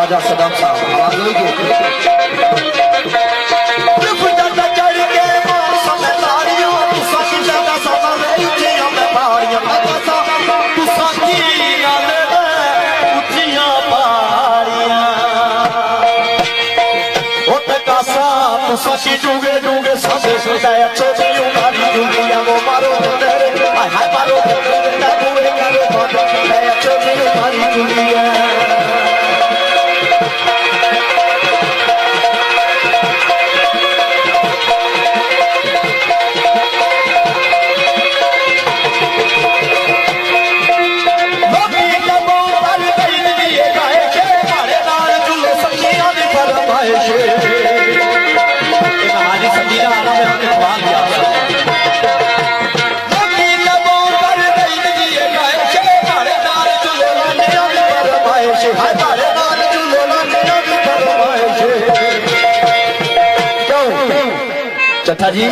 ख्वाजा सदम साहब आवाज होगी सची डूंगे डूंगे सबे सुनाया छोटी उमारी डूंगिया वो मारो हाय हाय मारो छोटी उमारी डूंगिया चथा जी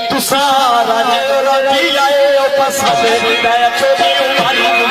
तू सारा जी आए पसंद छोटी उमारी